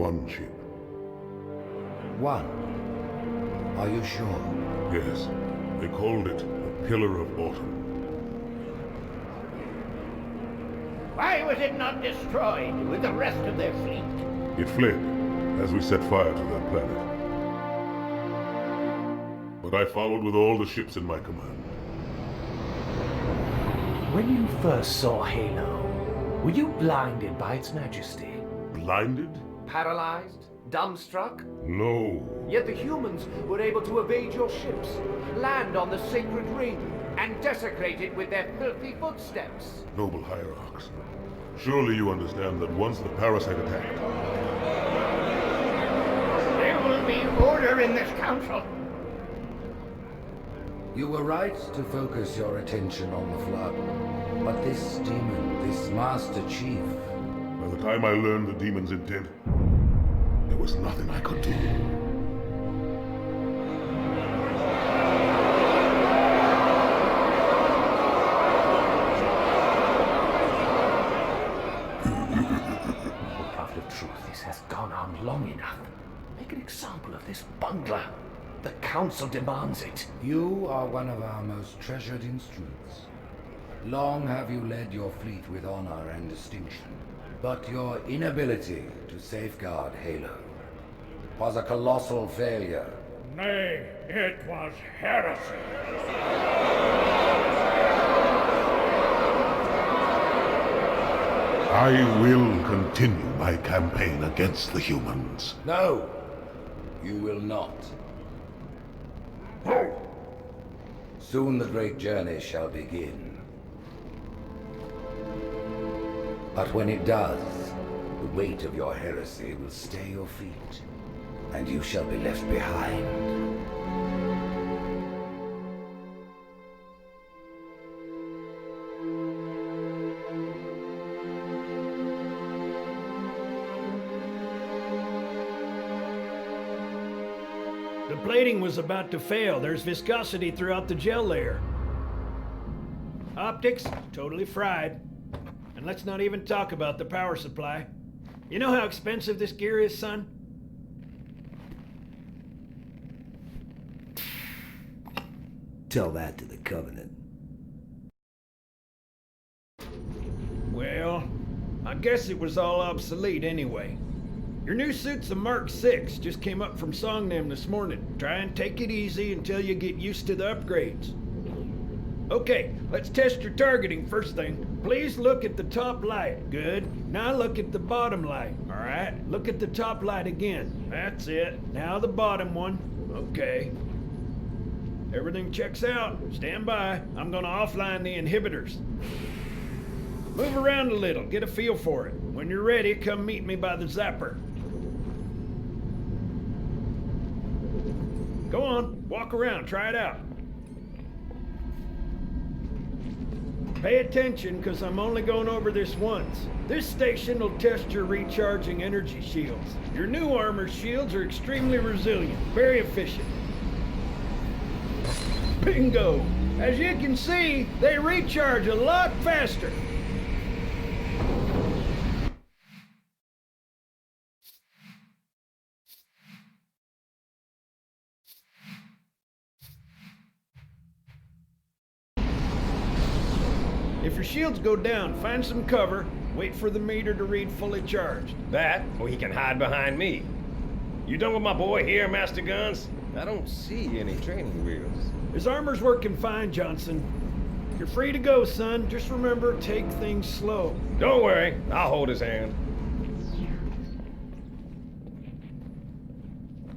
one ship. One? Are you sure? Yes, they called it the Pillar of Autumn. Why was it not destroyed with the rest of their fleet? It fled as we set fire to their planet. But I followed with all the ships in my command. When you first saw Halo, were you blinded by its majesty? Blinded? Paralyzed? Dumbstruck? No. Yet the humans were able to evade your ships, land on the sacred ring, and desecrate it with their filthy footsteps. Noble hierarchs, surely you understand that once the parasite attacked, There will be order in this council. You were right to focus your attention on the Flood. But this demon, this Master Chief... by the time I learned the demon's intent, there was nothing I could do. Craft of truth, this has gone on long enough. Make an example of this bungler. The council demands it. You are one of our most treasured instruments. Long have you led your fleet with honor and distinction. But your inability to safeguard Halo was a colossal failure. Nay, it was heresy. I will continue my campaign against the humans. No, you will not. Soon the great journey shall begin. But when it does, the weight of your heresy will stay your feet, and you shall be left behind. The plating was about to fail. There's viscosity throughout the gel layer. Optics, totally fried. And let's not even talk about the power supply. You know how expensive this gear is, son? Tell that to the Covenant. Well, I guess it was all obsolete anyway. Your new suit's a Mark 6, just came up from Songnam this morning. Try and take it easy until you get used to the upgrades. Okay, let's test your targeting first thing. Please look at the top light. Good. Now look at the bottom light. All right, look at the top light again. That's it. Now the bottom one. Okay. Everything checks out. Stand by. I'm gonna offline the inhibitors. Move around a little, get a feel for it. When you're ready, come meet me by the zapper. Go on, walk around, try it out. Pay attention, because I'm only going over this once. This station will test your recharging energy shields. Your new armor shields are extremely resilient, very efficient. Bingo! As you can see, they recharge a lot faster. If your shields go down, find some cover, wait for the meter to read fully charged. That, or he can hide behind me. You done with my boy here, Master Guns? I don't see any training wheels. His armor's working fine, Johnson. You're free to go, son. Just remember, take things slow. Don't worry, I'll hold his hand.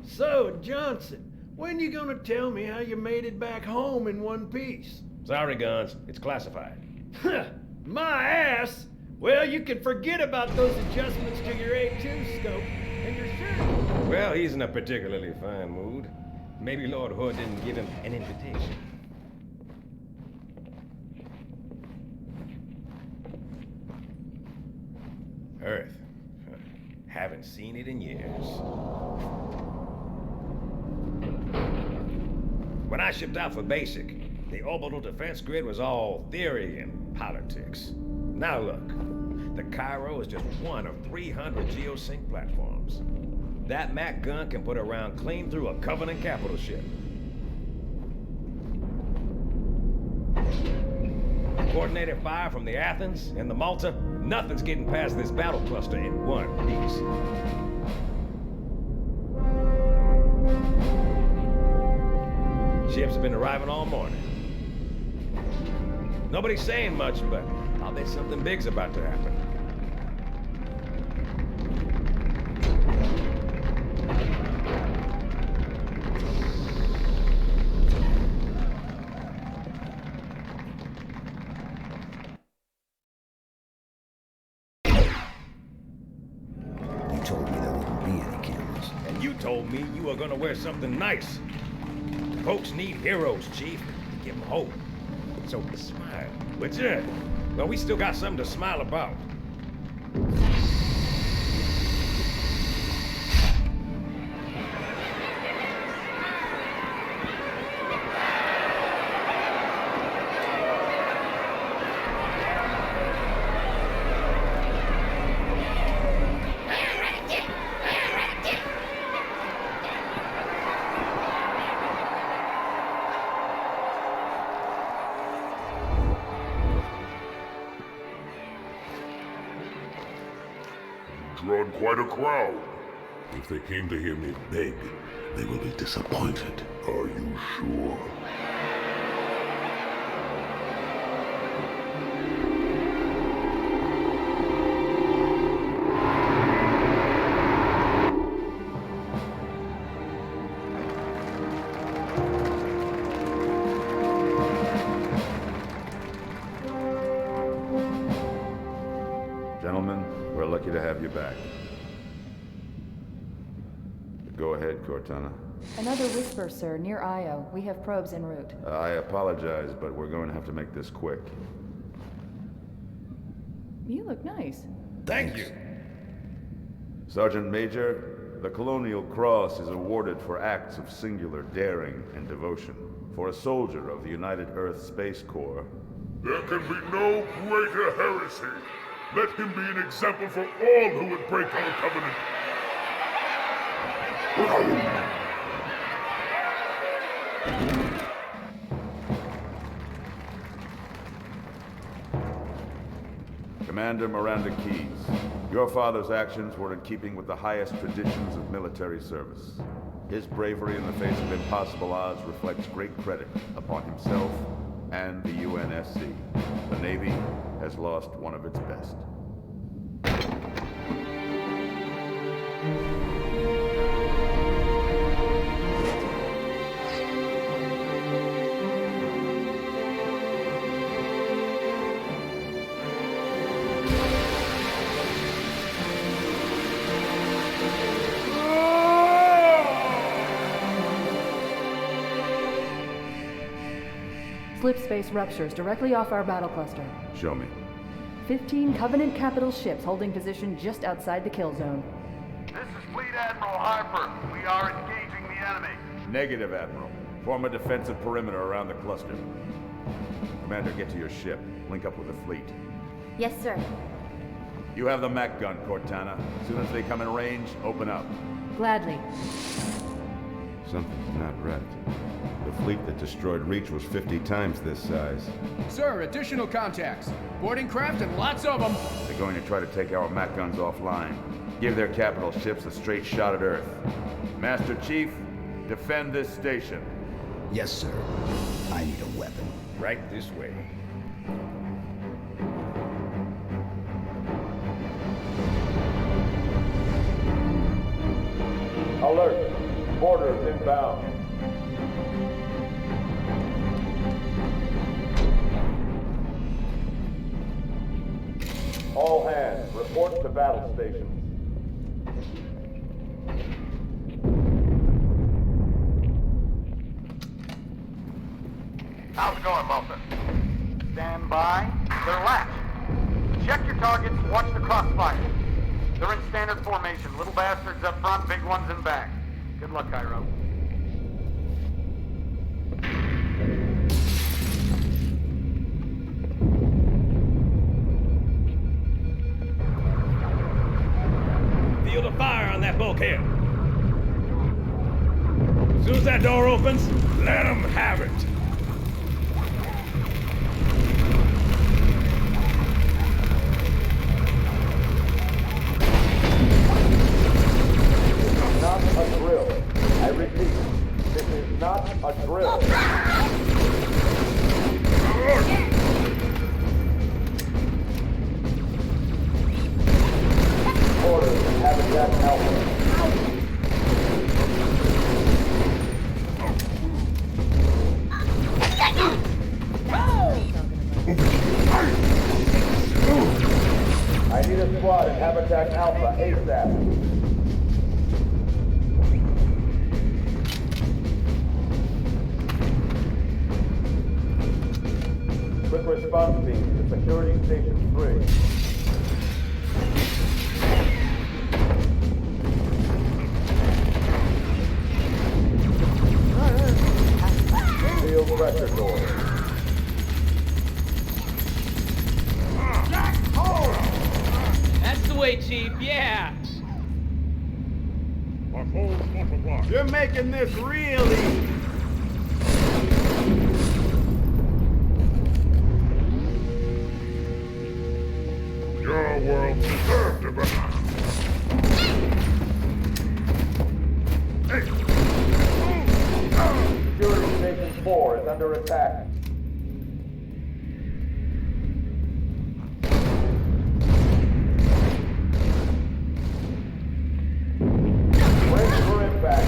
So, Johnson, when you gonna tell me how you made it back home in one piece? Sorry, Guns, it's classified. My ass! Well, you can forget about those adjustments to your A2 scope, and you're sure. Well, he's in a particularly fine mood. Maybe Lord Hood didn't give him an invitation. Earth. Haven't seen it in years. When I shipped out for basic, the orbital defense grid was all theory and politics. Now look, the Cairo is just one of 300 geosync platforms. probes. That Mac gun can put a round clean through a Covenant capital ship. Coordinated fire from the Athens and the Malta, nothing's getting past this battle cluster in one piece. Ships have been arriving all morning. Nobody's saying much, but I'll bet something big's about to happen. You told me there wouldn't be any cameras. And you told me you were gonna wear something nice. Folks need heroes, Chief. Give them hope. So smile, would you? Well, we still got something to smile about. Drawn quite a crowd. If they came to hear me beg, they will be disappointed. Are you sure? Gentlemen, we're lucky to have you back. Go ahead, Cortana. Another whisper, sir, near Io. We have probes en route. I apologize, but we're going to have to make this quick. You look nice. Thank you. Sergeant Major, the Colonial Cross is awarded for acts of singular daring and devotion. For a soldier of the United Earth Space Corps. There can be no greater heresy. Let him be an example for all who would break our covenant. Commander Miranda Keyes, your father's actions were in keeping with the highest traditions of military service. His bravery in the face of impossible odds reflects great credit upon himself and the UNSC. The Navy has lost one of its best. Slip space ruptures directly off our battle cluster. Show me. 15 Covenant capital ships holding position just outside the kill zone. This is Fleet Admiral Harper. We are engaging the enemy. Negative, Admiral. Form a defensive perimeter around the cluster. Commander, get to your ship. Link up with the fleet. Yes, sir. You have the Mac gun, Cortana. As soon as they come in range, open up. Gladly. Something's not right. The fleet that destroyed Reach was 50 times this size. Sir, additional contacts. Boarding craft and lots of them. They're going to try to take our Mac guns offline. Give their capital ships a straight shot at Earth. Master Chief, defend this station. Yes, sir. I need a weapon. Right this way. Alert! Boarders inbound. All hands, report to battle stations. How's it going, Malta? Stand by. They're latched. Check your targets, watch the crossfire. They're in standard formation. Little bastards up front, big ones in back. Good luck, Cairo. Field of fire on that bulkhead. As soon as that door opens, let them have it. Not a drill. I repeat, this is not a drill. Orders, Habitat Alpha. I need a squad in Habitat Alpha ASAP. Quick response team to Security Station 3. Seal pressure door. That's the way, Chief, yeah! You're making this real easy. Your world deserved to be. Security Station 4 is under attack. Brace for impact.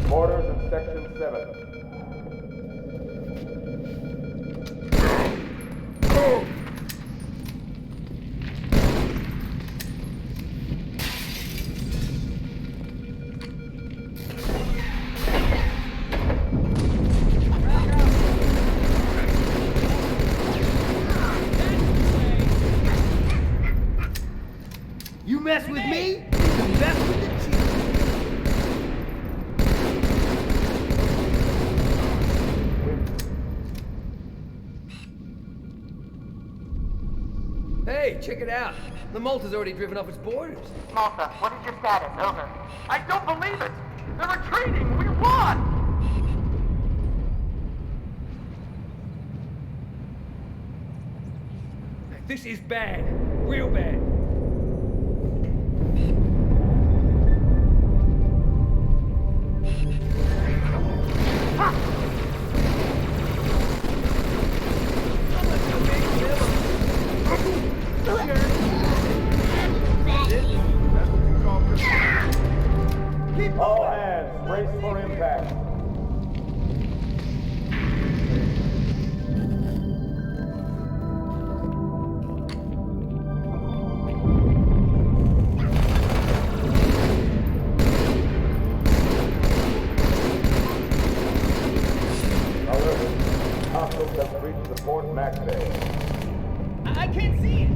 Mortars in Section 7. You mess with me, you mess with the Chief. Hey, check it out. The Malta's already driven off its borders. Malta, what is your status? Over. I don't believe it! They're retreating! We won! This is bad. Real bad. All hands, brace for impact. Alert. Hostiles have reached the Port Mac Bay. I can't see it.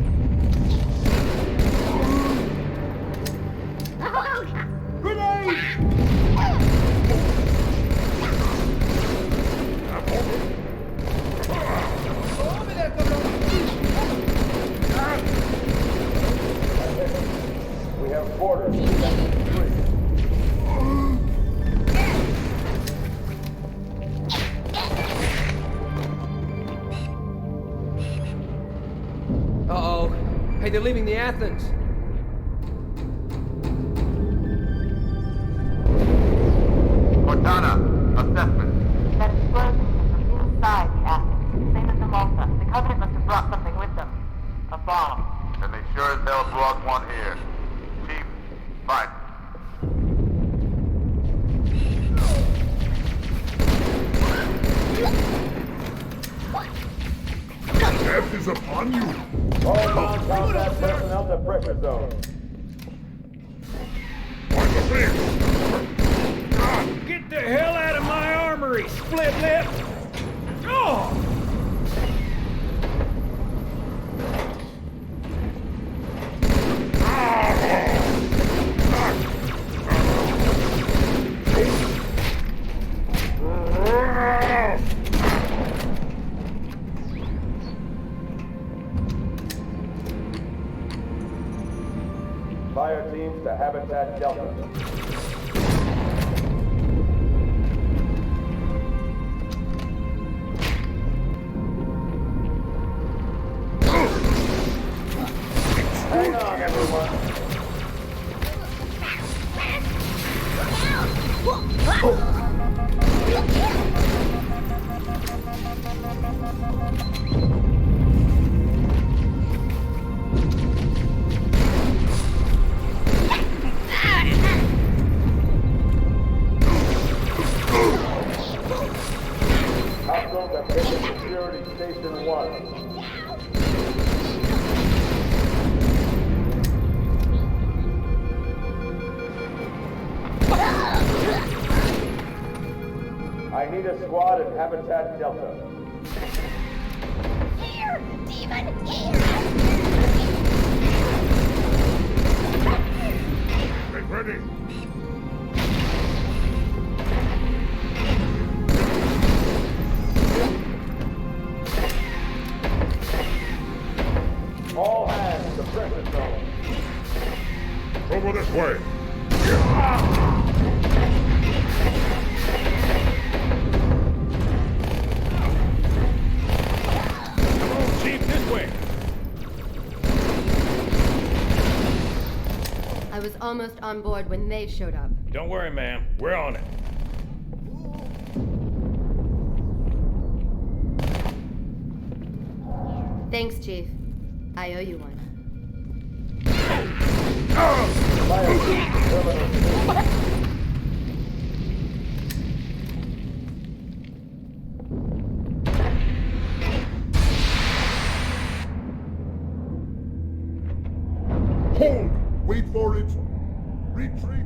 We have borders in Section 3. Uh-oh. Hey, they're leaving the Athens. Cortana, assessment. That explosion was from inside the Athens, same as the Malta. The Covenant must have brought something with them. A bomb. And they sure as hell brought one here. Chief, fight. Death is upon you. All non-combat personnel to pressure zone. Like a fish. Get the hell out of my armory, split lip! Oh! Fire teams to Habitat Delta. Hang on, everyone. Hostiles have taken security station 1. I need a squad at Habitat Delta. Here! Demon, here! Get ready! All hands to pressure zone. Over this way! Come on, Chief, this way. I was almost on board when they showed up. Don't worry, ma'am. We're on it. Thanks, Chief. I owe you one. Hold! Wait for it! Retreat!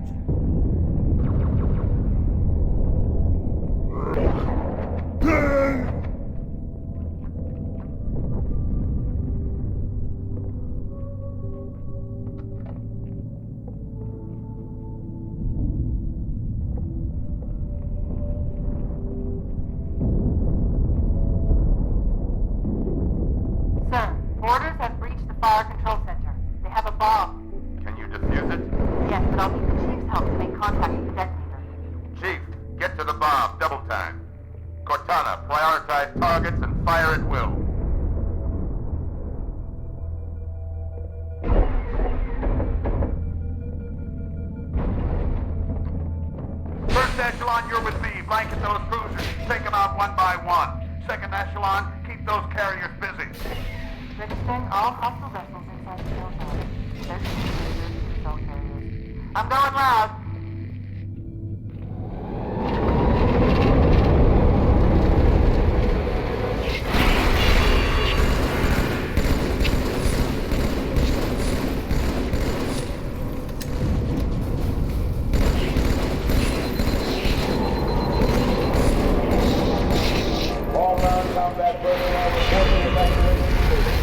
Sir, orders have breached the fire control center. They have a bomb. Can you defuse it? Yes, but I'll need the Chief's help to make contact with the detonator. Chief, get to the bomb. Double time. Cortana, prioritize targets and fire at will. First echelon, you're with me. Blanket those cruisers. Take them out one by one. Second echelon, keep those carriers busy. Registering all hostile vessels inside the kill zone. 13 cruisers, 2 cell carriers. I'm going loud. All ground combat personnel reporting evacuation station.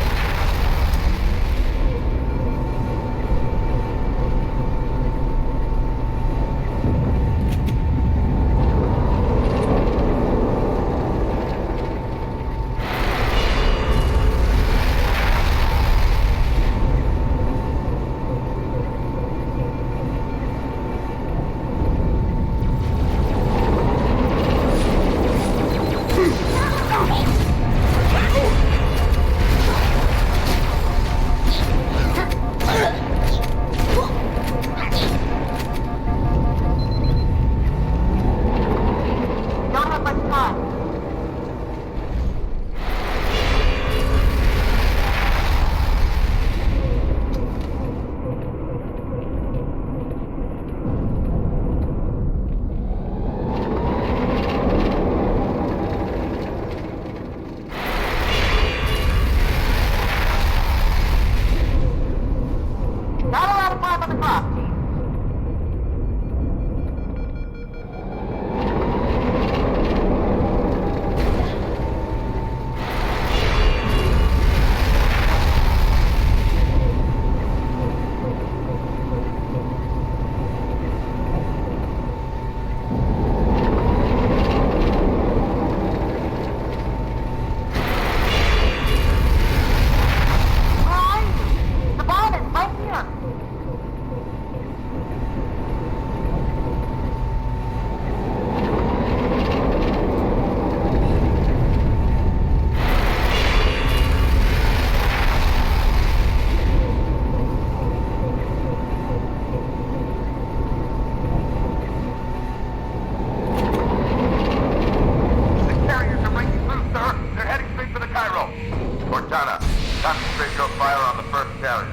fire on the first carrier.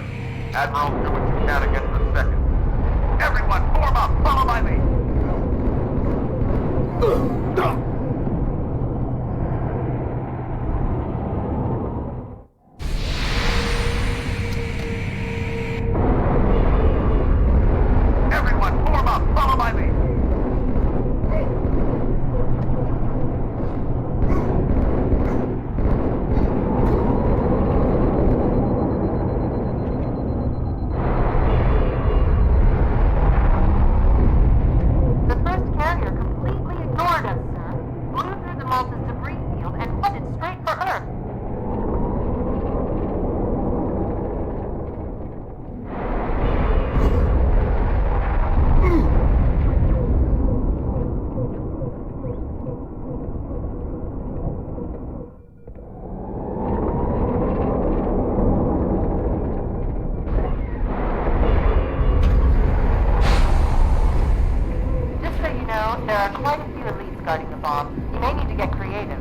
Admiral, do what you can against the second. Everyone, form up! Follow my lead! Everyone, form up! Follow my lead! The first carrier completely ignored us, sir. Flew through the Malta's debris field and headed straight for Earth. Just so you know, there are quite a few elites guarding the bomb. You may need to get creative.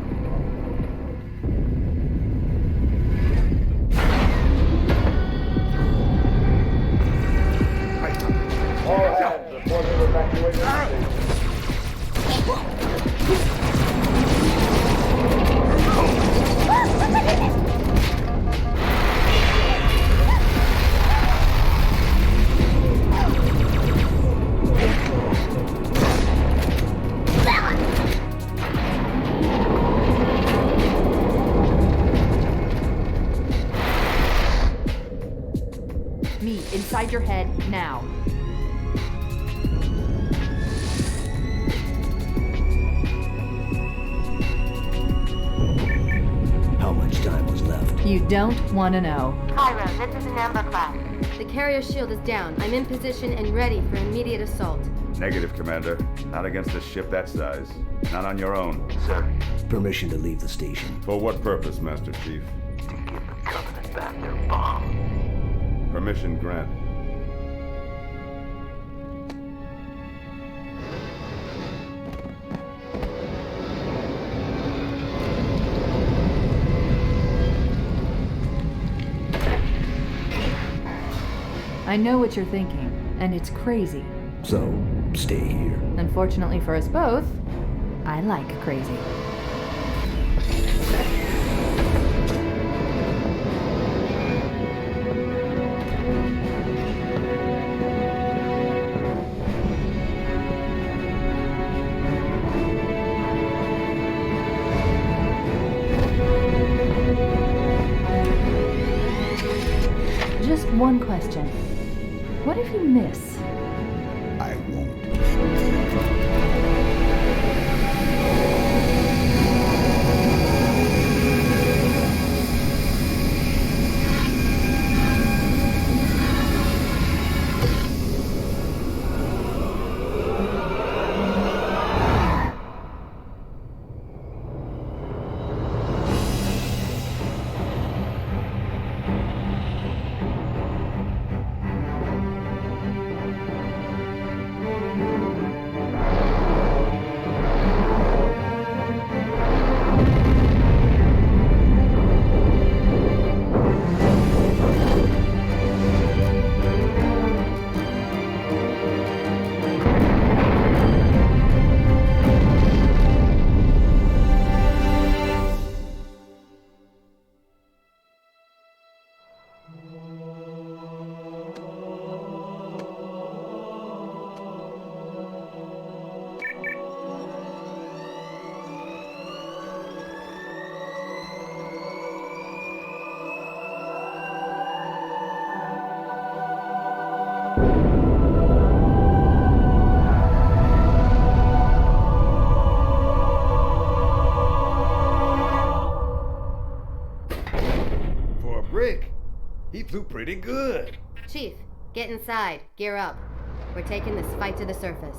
All hands report to evacuation Me, inside your head, now. How much time was left? You don't want to know. Cairo, this is an Amber class. The carrier shield is down. I'm in position and ready for immediate assault. Negative, Commander. Not against a ship that size. Not on your own. Sir. Permission to leave the station. For what purpose, Master Chief? To give the Covenant back their bomb. Permission granted. I know what you're thinking, and it's crazy. So, stay here. Unfortunately for us both, I like crazy. Just one question. What if you miss? I won't. For a brick, he flew pretty good. Chief, get inside. Gear up. We're taking this fight to the surface.